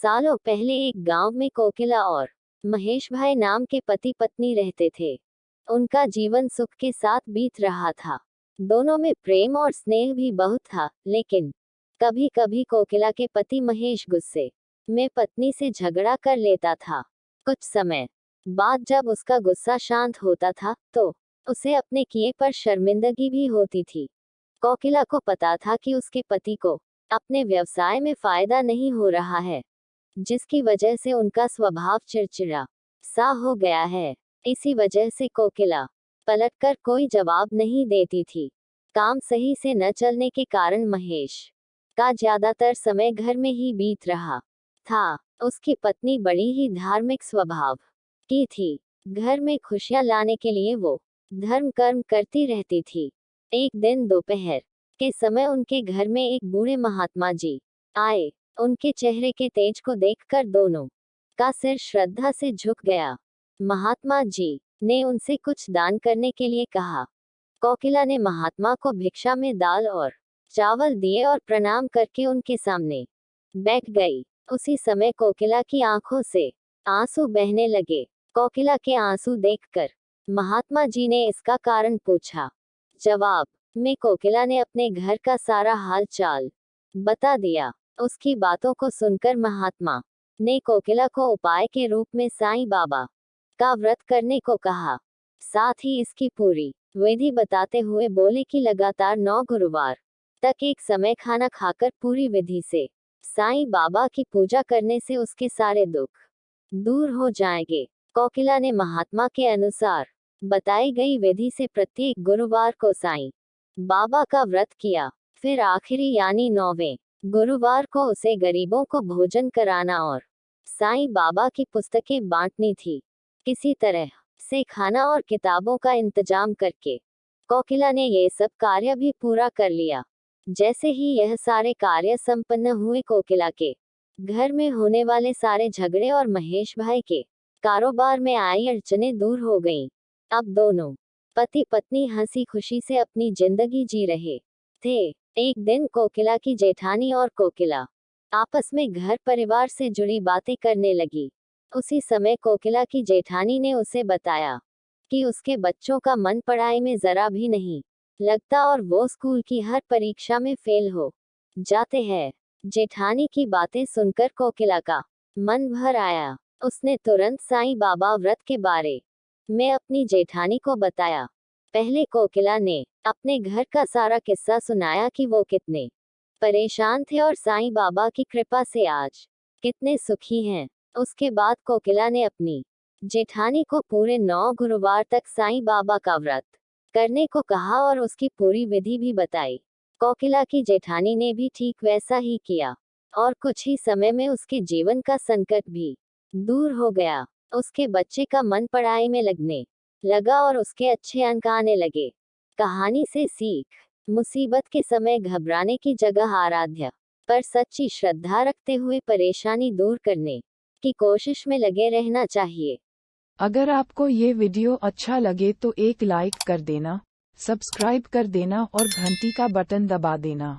सालों पहले एक गांव में कोकिला और महेश भाई नाम के पति पत्नी रहते थे। उनका जीवन सुख के साथ बीत रहा था। दोनों में प्रेम और स्नेह भी बहुत था, लेकिन कभी कभी कोकिला के पति महेश गुस्से में पत्नी से झगड़ा कर लेता था। कुछ समय बाद जब उसका गुस्सा शांत होता था तो उसे अपने किए पर शर्मिंदगी भी होती थी। कोकिला को पता था कि उसके पति को अपने व्यवसाय में फायदा नहीं हो रहा है, जिसकी वजह से उनका स्वभाव चिड़चिड़ा सा हो गया है। इसी वजह से कोकिला पलटकर कोई जवाब नहीं देती थी। काम सही से न चलने के कारण महेश का ज्यादातर समय घर में ही बीत रहा था। उसकी पत्नी बड़ी ही धार्मिक स्वभाव की थी। घर में खुशियां लाने के लिए वो धर्म कर्म करती रहती थी। एक दिन दोपहर के समय उनके घर में एक बूढ़े महात्मा जी आए। उनके चेहरे के तेज को देखकर दोनों का सिर श्रद्धा से झुक गया। महात्मा जी ने उनसे कुछ दान करने के लिए कहा। कोकिला ने महात्मा को भिक्षा में दाल और चावल दिए और प्रणाम करके उनके सामने बैठ गई। उसी समय कोकिला की आंखों से आंसू बहने लगे। कोकिला के आंसू देखकर महात्मा जी ने इसका कारण पूछा। जवाब में कोकिला ने अपने घर का सारा हाल चाल बता दिया। उसकी बातों को सुनकर महात्मा ने कोकिला को उपाय के रूप में साईं बाबा का व्रत करने को कहा। साथ ही इसकी पूरी विधि बताते हुए बोले कि लगातार 9 गुरुवार तक एक समय खाना खाकर पूरी विधि से साईं बाबा की पूजा करने से उसके सारे दुख दूर हो जाएंगे। कोकिला ने महात्मा के अनुसार बताई गई विधि से प्रत्येक गुरुवार को साईं बाबा का व्रत किया। फिर आखिरी यानी 9वें गुरुवार को उसे गरीबों को भोजन कराना और साईं बाबा की पुस्तकें बांटनी थी। किसी तरह से खाना और किताबों का इंतजाम करके कोकिला ने ये सब कार्य भी पूरा कर लिया। जैसे ही यह सारे कार्य संपन्न हुए, कोकिला के घर में होने वाले सारे झगड़े और महेश भाई के कारोबार में आई अड़चनें दूर हो गईं। अब दोनों पति पत्नी हंसी खुशी से अपनी जिंदगी जी रहे थे। एक दिन कोकिला की जेठानी और कोकिला आपस में घर परिवार से जुड़ी बातें करने लगी। उसी समय कोकिला की जेठानी ने उसे बताया कि उसके बच्चों का मन पढ़ाई में जरा भी नहीं लगता और वो स्कूल की हर परीक्षा में फेल हो जाते हैं। जेठानी की बातें सुनकर कोकिला का मन भर आया। उसने तुरंत साईं बाबा व्रत के बारे में अपनी जेठानी को बताया। पहले कोकिला ने अपने घर का सारा किस्सा सुनाया कि वो कितने परेशान थे और साईं बाबा की कृपा से आज कितने सुखी हैं। उसके बाद कोकिला ने अपनी जेठानी को पूरे 9 गुरुवार तक साईं बाबा का व्रत करने को कहा और उसकी पूरी विधि भी बताई। कोकिला की जेठानी ने भी ठीक वैसा ही किया और कुछ ही समय में उसके जीवन का संकट भी दूर हो गया। उसके बच्चे का मन पढ़ाई में लगने लगा और उसके अच्छे अंक आने लगे। कहानी से सीख, मुसीबत के समय घबराने की जगह आराध्य पर सच्ची श्रद्धा रखते हुए परेशानी दूर करने की कोशिश में लगे रहना चाहिए। अगर आपको ये वीडियो अच्छा लगे तो एक लाइक कर देना, सब्सक्राइब कर देना और घंटी का बटन दबा देना।